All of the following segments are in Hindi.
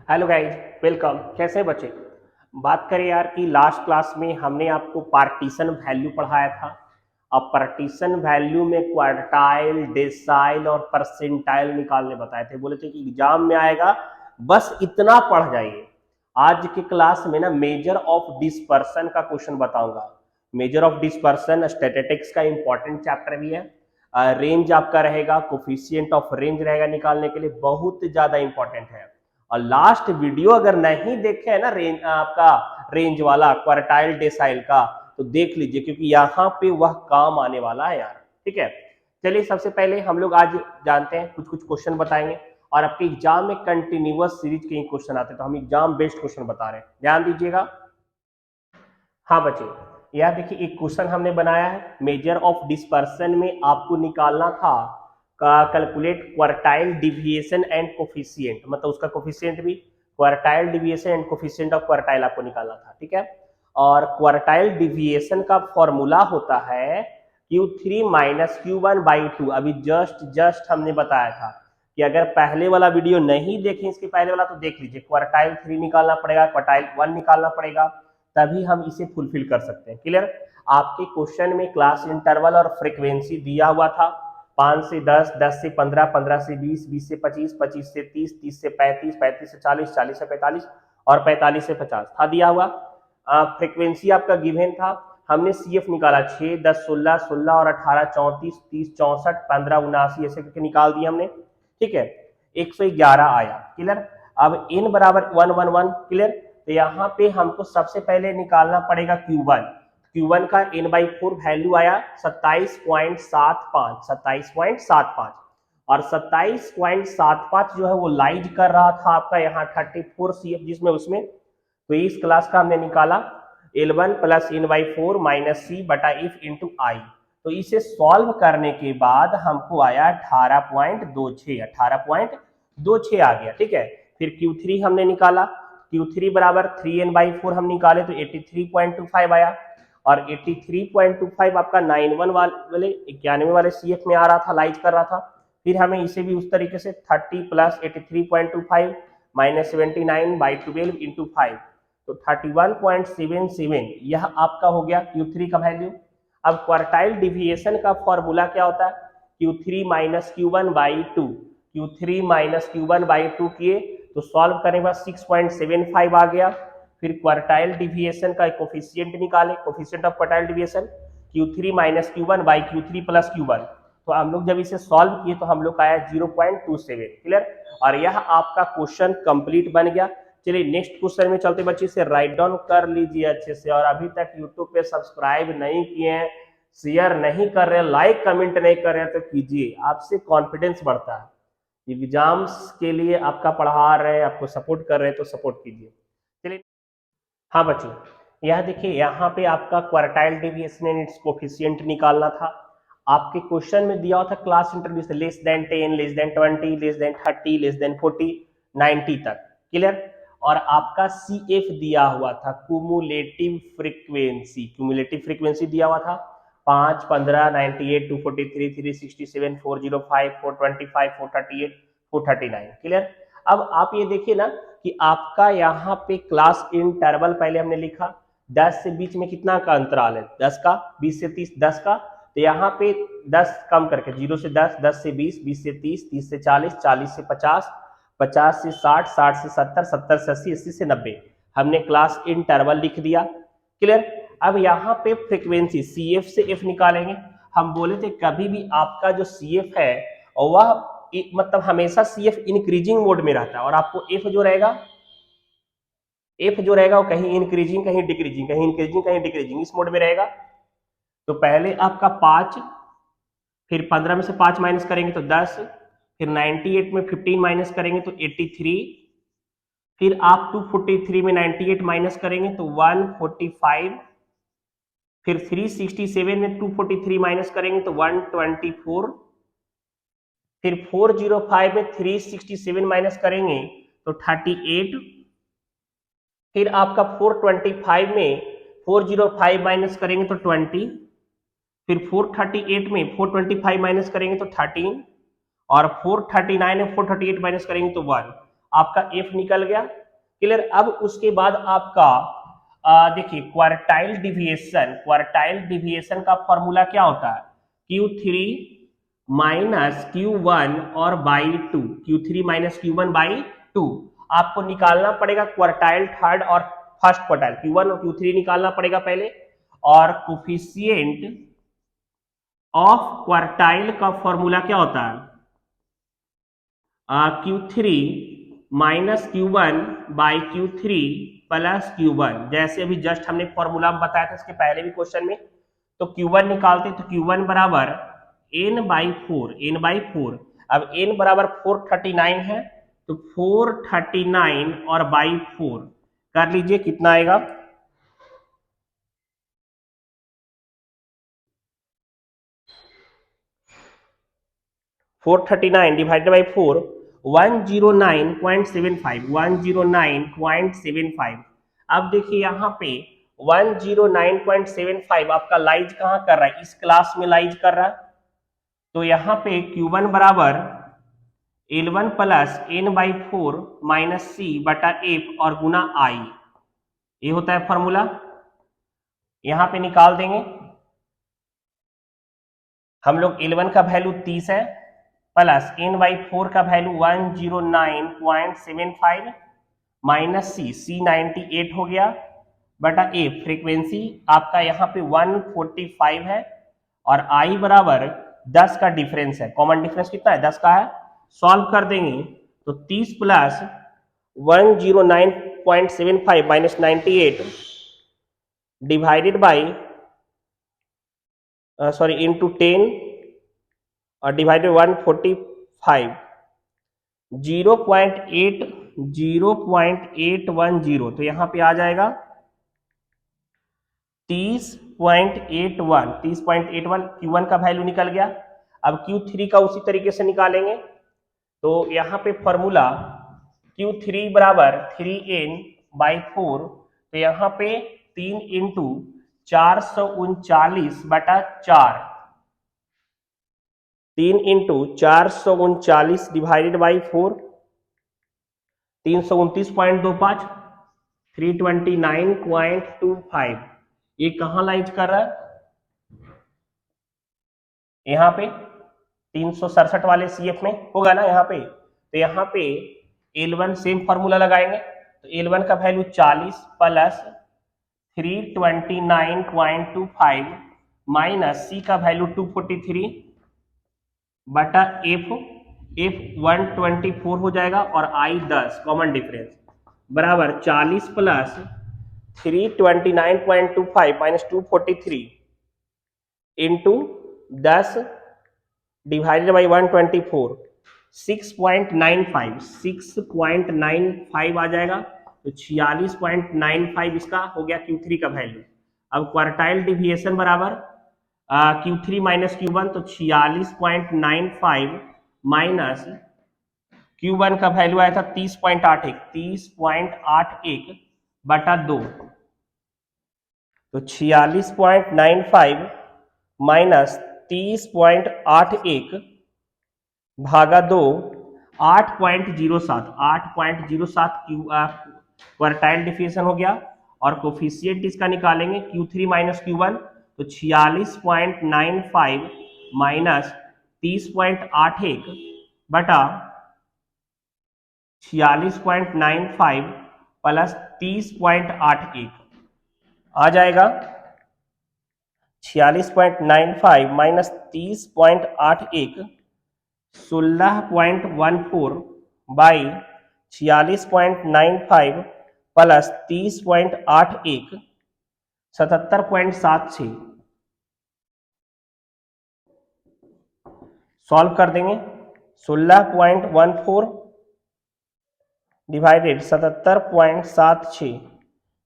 Hello guys, welcome. कैसे हैं बच्चे? बात करें यार कि लास्ट क्लास में हमने आपको पार्टीशन वैल्यू पढ़ाया था। अब पार्टीशन वैल्यू में क्वार्टाइल, डेसाइल और परसेंटाइल निकालने बताए थे। बोले थे कि एग्जाम में आएगा, बस इतना पढ़ जाइए। आज की क्लास में ना मेजर ऑफ डिस्पर्सन का क्वेश्चन बताऊंगा। मेजर ऑफ डिस्पर्सन स्टैटिस्टिक्स का इंपॉर्टेंट चैप्टर भी है। रेंज आपका रहेगा, कोफिशिएंट ऑफ रेंज रहेगा निकालने के लिए, बहुत ज्यादा इंपॉर्टेंट है। और लास्ट वीडियो अगर नहीं देखे है ना रेंज आपका, रेंज वाला क्वार्टाइल डेसाइल का, तो देख लीजिए, क्योंकि यहाँ पे वह काम आने वाला है यार। ठीक है, चलिए सबसे पहले हम लोग आज जानते हैं, कुछ कुछ क्वेश्चन बताएंगे। और आपके एग्जाम में कंटिन्यूअस सीरीज के क्वेश्चन आते हैं, तो हम एग्जाम बेस्ड क्वेश्चन बता रहे हैं, ध्यान दीजिएगा। हाँ बच्चे, यह देखिए एक क्वेश्चन हमने बनाया है। मेजर ऑफ डिस्पर्सन में आपको निकालना था calculate quartile deviation and coefficient, मतलब उसका कोफिशिएंट भी, quartile deviation and coefficient of quartile आपको निकालना था। ठीक है, और क्वार्टाइल डिविएशन का फॉर्मूला होता है Q3 माइनस Q1/2। अभी जस्ट जस्ट हमने बताया था कि अगर पहले वाला वीडियो नहीं देखें, इसके पहले वाला, तो देख लीजिए। क्वार्टाइल 3 निकालना पड़ेगा, क्वार्टाइल 1 निकालना पड़ेगा, तभी हम इसे फुलफिल कर सकते हैं। क्लियर? आपके क्वेश्चन में क्लास इंटरवल और फ्रीक्वेंसी दिया हुआ था। 5 से 10, 10 से 15, 15 से 20, 20 से 25, 25 से 30, 30 से 35, 35 से 40, 40 से 45 और 45 से 50 था दिया हुआ। फ्रीक्वेंसी आपका गिवन था। हमने CF निकाला 6, 10, 16, 16 और 18, 34, 30, 64, 15, 79 ऐसे करके निकाल दिया हमने। ठीक है, 111 आया। क्लियर? अब n बराबर 111। क्लियर? तो यहाँ पे हमको सबसे पहले निकालना पड़ेगा Q1। Q1 का n/4 वैल्यू आया 27.75, 27.75। और 27.75 जो है वो लाइज कर रहा था आपका यहाँ 34 CF जिसमें उसमें। तो इस क्लास का हमने निकाला L1 plus n/4 minus C बटा इफ इंटू आई। तो इसे सॉल्व करने के बाद हमको आया 18.26, 18.26 आ गया। ठीक है, फिर Q3 हमने निकाला। Q3 बराबर 3n/4 हम निकाले तो 83.25 आया। और 83.25 आपका 91 वाले 91 वाले CF में आ रहा था, लाइज कर रहा था। फिर हमें इसे भी उस तरीके से 30 प्लस 83.25 माइनस 79/12 इंटू 5, तो 31.77 यह आपका हो गया Q3 का वैल्यू। अब क्वार्टाइल डिविएशन का फॉर्मूला क्या होता है? Q3 minus Q1/2, Q3 minus Q1/2 किए तो सॉल्व करने के बाद 6.75 आ गया। फिर क्वार्टाइल डिविएशन का कोफिशिएंट निकाले, coefficient of quartile deviation Q3 minus Q1/Q3 plus Q1। तो हम लोग जब इसे सॉल्व किए तो हम लोग का आया 0.27। क्लियर? और यह आपका क्वेश्चन कंप्लीट बन गया। चलिए नेक्स्ट क्वेश्चन में चलते बच्चे, से राइट डाउन कर लीजिए अच्छे से। और अभी तक यूट्यूब पे सब्सक्राइब नहीं किए हैं, शेयर नहीं कर रहे हैं, लाइक कमेंट नहीं कर रहे हैं, तो कीजिए, आपसे कॉन्फिडेंस बढ़ता है। एग्जाम्स के लिए आपका पढ़ा रहे हैं, आपको सपोर्ट कर रहे हैं, तो सपोर्ट कीजिए। चलिए, हाँ बच्चों, यह देखिए यहाँ पे आपका quartile deviation and it's coefficient निकालना था। आपके क्वेश्चन में दिया हुआ था क्लास इंटरवल से less than 10, less than 20, less than 30, less than 40, 90 तक। क्लियर? और आपका CF दिया हुआ था क्यूमुलेटिव फ्रीक्वेंसी, क्यूमुलेटिव फ्रीक्वेंसी दिया हुआ था 5, 15, 98, 243, 367, 405, 425, 438, 439। क्लियर? अब आप ये देखिए ना कि आपका यहाँ पे क्लास इंटरवल पहले हमने लिखा 10 से बीच में कितना का अंतराल है? 10 का, 20 से 30 10 का। तो यहाँ पे 10 कम करके 0 से 10, 10 से 20, 20 से 30, 30 से 40, 40 से 50, 50 से 60, 60 से 70, 70 से 80, 80 से 90 हमने क्लास इंटरवल लिख दिया। क्लियर? अब यहाँ पे फ्रीक्वेंसी CF से F निकालेंगे। हम बोले थे कभी भी आपका जो CF है वह मतलब हमेशा CF इंक्रीजिंग मोड में रहता है, और आपको F जो रहेगा वो कहीं इंक्रीजिंग कहीं डिक्रीजिंग, कहीं इंक्रीजिंग कहीं डिक्रीजिंग, इस मोड में रहेगा। तो पहले आपका 5, फिर 15 में से 5 माइनस करेंगे तो 10, फिर 98 में 15 माइनस करेंगे तो 83, फिर आप 243 में 98 माइनस करेंगे तो 145, फिर 367 में 243 माइनस करेंगे तो 124, फिर 405 में 367 माइनस करेंगे तो 38, फिर आपका 425 में 405 माइनस करेंगे तो 20, फिर 438 में 425 माइनस करेंगे तो 13, और 439 में 438 माइनस करेंगे तो 1। आपका एफ निकल गया। क्लियर। अब उसके बाद आपका देखिए क्वार्टाइल डिविएशन का फॉर्मूला क्या होता है, Q3 माइनस Q1 और by 2, Q3 minus Q1 by 2। आपको निकालना पड़ेगा क्वार्टाइल थर्ड और फर्स्ट क्वार्टाइल, Q1 और Q3 निकालना पड़ेगा पहले, और कोफिशिएंट ऑफ क्वार्टाइल का फॉर्मूला क्या होता है, Q3 minus Q1 by Q3 plus Q1। जैसे अभी जस्ट हमने फॉर्मूला बताया था इसके पहले भी क्वेश्चन में, तो Q1 निकालते तो Q1 बराबर n/4। अब n बराबर 439 है, तो 439 और बाई 4 कर लीजिए, कितना आएगा, 439 डिवाइडेड बाई 4, 109.75। अब देखिए यहाँ पे 109.75 आपका लाइज कहाँ कर रहा है, इस क्लास में लाइज कर रहा है। तो यहाँ पे Q1 बराबर L1 प्लस n/4 माइनस सी बटा एफ और गुना आई, ये होता है फॉर्मूला। यहाँ पे निकाल देंगे हम लोग, L1 का वैल्यू 30 है प्लस n/4 का वैल्यू 109.75 माइनस सी 98 हो गया बटा ए, फ्रीक्वेंसी आपका यहाँ पे 145 है, और आई बराबर 10 का डिफरेंस है, कॉमन डिफरेंस कितना है, 10 का है। सॉल्व कर देंगे तो 30 plus 109.75 minus 98 divided by into 10 और डिवाइडेड 145, 0.810, तो यहाँ पे आ जाएगा 30.81। Q1 का वैल्यू निकल गया। अब Q3 का उसी तरीके से निकालेंगे, तो यहाँ पे फॉर्मूला Q3 बराबर 3n/4, तो यहाँ पे 3 इंटू 439 बटा 4, 3 इंटू 439 डिवाइडेड बाई 4, 329.25, 329.25। ये कहाँ लाइज कर रहा है, यहाँ पे 367 वाले CF में होगा ना यहाँ पे। तो यहाँ पे L1 सेम फॉर्मूला लगाएंगे, तो L1 का वैल्यू 40 प्लस 329.25 माइनस सी का वैल्यू 243 बटा एफ 124 हो जाएगा, और आई 10 कॉमन डिफरेंस बराबर 40 plus 329.25 minus 243 into 10 divided by 124, 6.95 आ जाएगा, तो 46.95 इसका हो गया Q3 का वैल्यू। अब क्वार्टाइल डिविएशन बराबर Q3 माइनस Q1, तो 46.95 माइनस Q1 का वैल्यू आया था 30.81 बटा 2, तो 46.95 माइनस 30.81 भागा 2, 8.07 क्वार्टाइल डिफिनेशन हो गया। और कोफिशिएंट इसका निकालेंगे Q3 माइनस Q1, तो 46.95 माइनस 30.81 बटा 46.95 प्लस 30.81 आ जाएगा 46.95 माइनस 30.81, 16.14 बाई 46.95 प्लस 30.81, 77.76। सॉल्व कर देंगे, 16.14 डिवाइडेड 77.76,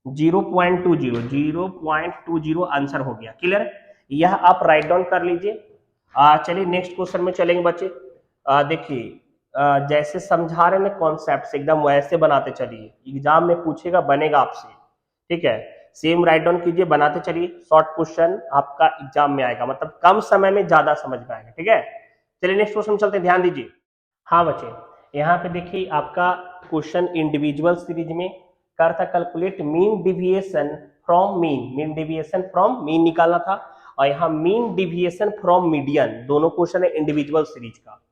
0.20 आंसर हो गया। क्लियर, यह आप राइट डाउन कर लीजिए। चलिए नेक्स्ट क्वेश्चन में चलेंगे बच्चे। देखिए जैसे समझा रहे हैं कॉन्सेप्ट एकदम वैसे बनाते चलिए, एग्जाम में पूछेगा बनेगा आपसे, ठीक है। सेम राइट डाउन कीजिए, बनाते चलिए, शॉर्ट क्वेश्चन आपका एग्जाम में आएगा, मतलब कम समय में ज्यादा समझ में आएगा, ठीक है। चलिए नेक्स्ट क्वेश्चन चलते हैं, ध्यान दीजिए। हाँ बच्चे, यहाँ पे देखिए आपका क्वेश्चन इंडिविजुअल सीरीज में कर था calculate mean deviation from mean deviation from mean निकालना था, और यहाँ मीन डिविएशन फ्रॉम मीडियन, दोनों क्वेश्चन है इंडिविजुअल सीरीज का।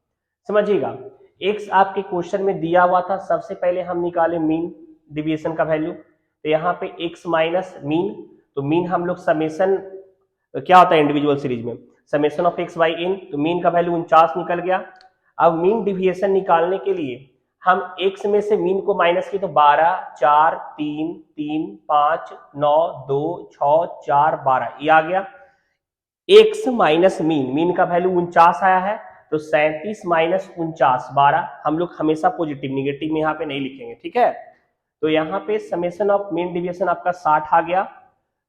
समझिएगा, एक्स आपके क्वेश्चन में दिया हुआ था, सबसे पहले हम निकाले मीन डिविएशन का वैल्यू, तो यहाँ पे एक्स माइनस मीन, तो मीन हम लोग समेशन क्या होता है इंडिविजुअल सीरीज में, summation of X by N, तो मीन का वैल्यू 49 निकल गया। अब मीन डिविएशन निकालने के लिए हम x में से मीन को माइनस किए तो 12, 4, 3, 3, 5, 9, 2, 6, 4, 12 ये आ गया। x माइनस मीन का वैल्यू 49 आया है, तो 37 माइनस 49 12, हम लोग हमेशा पॉजिटिव निगेटिव में यहाँ पे नहीं लिखेंगे, ठीक है। तो यहाँ पे समेशन ऑफ मीन डिविएशन आपका 60 आ गया।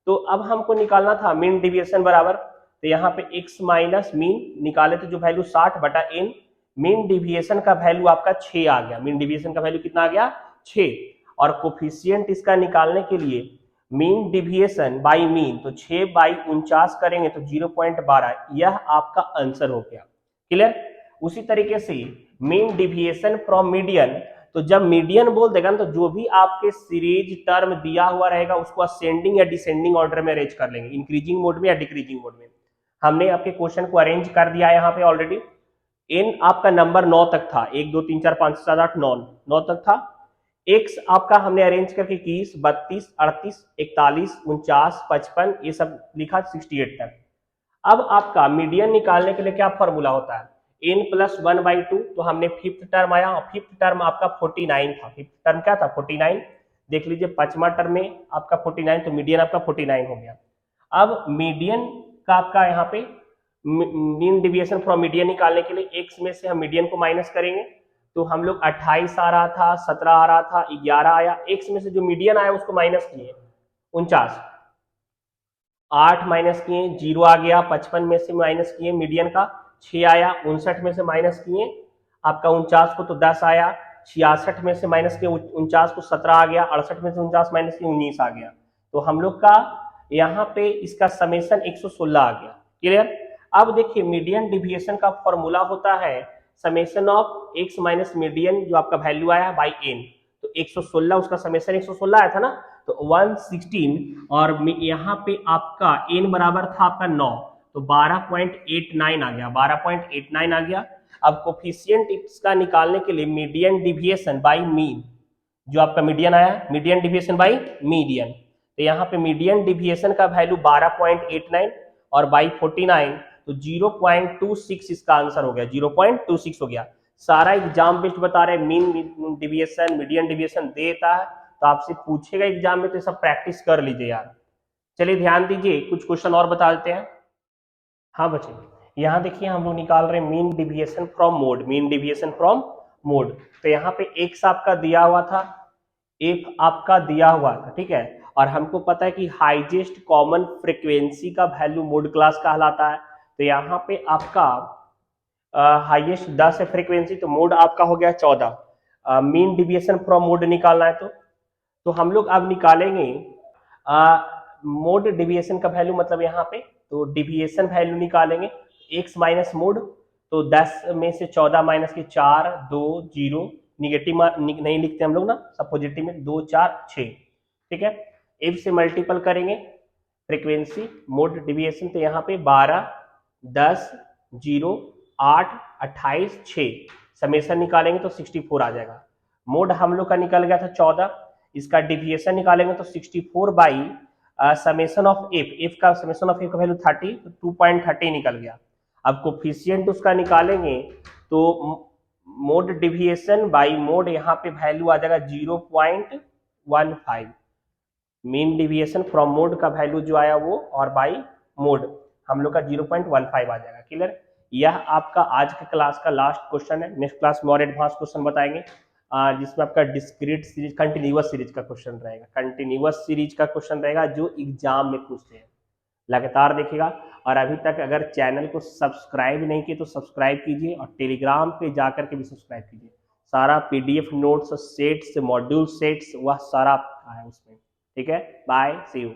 तो अब हमको निकालना था मीन डिविएशन बराबर, तो यहाँ पे x माइनस मीन निकाले तो जो वैल्यू 60 बटा n, मीन डिविएशन का वैल्यू आपका 6 आ गया। मीन डिविएशन का वैल्यू कितना आ गया 6, और कोफिशिएंट इसका निकालने के लिए मीन डिविएशन बाई मीन, तो 6 बाई 49 करेंगे तो 0.12, यह आपका आंसर हो गया। क्लियर। उसी तरीके से मीन डिविएशन फ्रॉम मीडियन, तो जब मीडियन बोल देगा ना, तो जो भी आपके सीरीज टर्म दिया हुआ रहेगा उसको असेंडिंग या डिसेंडिंग ऑर्डर में अरेंज कर लेंगे, इंक्रीजिंग मोड में या डिक्रीजिंग मोड में। हमने आपके क्वेश्चन को अरेंज कर दिया है यहाँ पे ऑलरेडी। एन आपका नंबर 9 तक था, 1 2 3 4 5 6 7 8 9 तक था। एक्स आपका हमने अरेंज करके 21 32 38 41 49 55 ये सब लिखा 68 तक। अब आपका मीडियन निकालने के लिए क्या फॉर्मूला होता है, n प्लस 1/2, तो हमने फिफ्थ टर्म आया, और फिफ्थ टर्म आपका 49 था। फिफ्थ टर्म क्या था 49, देख लीजिए पांचवा टर्म में आपका 49, तो मीडियन आपका 49 हो गया। अब मीडियन का आपका यहाँ पे मीन डिविएशन फ्रॉम मीडियन निकालने के लिए x में से हम मीडियन को माइनस करेंगे, तो हम लोग 28 आ रहा था, 17 आ रहा था, 11 आया, x में से जो मीडियन आया उसको माइनस किए 49, 8 माइनस किए 0 आ गया, 55 में से माइनस किए मीडियन का 6 आया, 59 में से माइनस किए आपका 49 को तो 10 आया, 66 में से माइनस किए 49 को 17 आ गया, 68 में से 49 माइनस किए 19 आ गया। तो हम लोग का यहाँ पे इसका समेशन 116 आ गया। क्लियर। अब देखिए मीडियन डिविएशन का फॉर्मूला होता है summation of x minus median, जो आपका वैल्यू आया बाई एन, तो 116 उसका समेशन 116 आया था ना, तो 116, और यहाँ पे आपका n बराबर था आपका 9, तो 12.89 आ गया, 12.89 आ गया। अब कोफिशिएंट इसका निकालने के लिए मीडियन डिविएशन बाई मीन, जो आपका मीडियन आया मीडियन डिविएशन बाई मीडियन, तो यहाँ पे मीडियन डिविएशन का वैल्यू 12.89 और बाई 49, तो 0.26 इसका आंसर हो गया, 0.26 हो गया। सारा एग्जाम बेस्ड बता रहे, मीन डिविएशन मीडियन डिविएशन देता है, तो आपसे पूछेगा एग्जाम में, तो सब प्रैक्टिस कर लीजिए यार। चलिए ध्यान दीजिए, कुछ क्वेश्चन और बता देते हैं। हाँ बच्चे, यहाँ देखिए हम लोग निकाल रहे हैं mean deviation from mode, mean deviation from mode, तो यहाँ पे एक्स आपका दिया हुआ था, एफ आपका दिया हुआ था, ठीक है, और हमको पता है कि हाईएस्ट कॉमन फ्रीक्वेंसी का वैल्यू मोड क्लास कहलाता है, तो यहाँ पे आपका हाईएस्ट 10 है फ्रीक्वेंसी, तो मोड आपका हो गया 14। मीन डिविएशन फ्रॉम मोड निकालना है, तो हम लोग अब निकालेंगे मोड डिविएशन का वैल्यू, मतलब यहाँ पे तो डिविएशन वैल्यू निकालेंगे x माइनस मोड, तो 10 में से 14 माइनस के 4 2 0, निगेटिव नहीं लिखते हम लोग ना, सब पॉजिटिव में 2 4 6, ठीक है। f से मल्टीपल करेंगे फ्रीक्वेंसी मोड डिविएशन, तो यहाँ पे 12 10 0 8 28 6, समेशन निकालेंगे तो 64 आ जाएगा। मोड हम लोग का निकल गया था 14, इसका डिविएशन निकालेंगे तो 64 बाई समेशन ऑफ एफ का समेशन ऑफ एफ का वैल्यू 30, तो 2.30 निकल गया। अब कोफिशिएंट उसका निकालेंगे तो मोड डिविएशन बाई मोड, यहाँ पे वैल्यू आ जाएगा 0.15, मीन डिविएशन फ्रॉम मोड का वैल्यू जो आया वो, और बाई मोड हम लोग का 0.15 आ जाएगा। क्लियर। यह आपका आज के क्लास का लास्ट क्वेश्चन है, नेक्स्ट क्लास में और एडवांस क्वेश्चन बताएंगे, जिसमें आपका डिस्क्रीट सीरीज कंटिन्यूअस सीरीज का क्वेश्चन रहेगा, कंटिन्यूअस सीरीज का क्वेश्चन रहेगा जो एग्जाम में पूछते हैं, लगातार देखिएगा। और अभी तक अगर चैनल को सब्सक्राइब नहीं किए तो सब्सक्राइब कीजिए, और टेलीग्राम पे जाकर के भी सब्सक्राइब कीजिए। सारा PDF notes sets module sets वह सारा है उसमें, ठीक है। Bye, see you.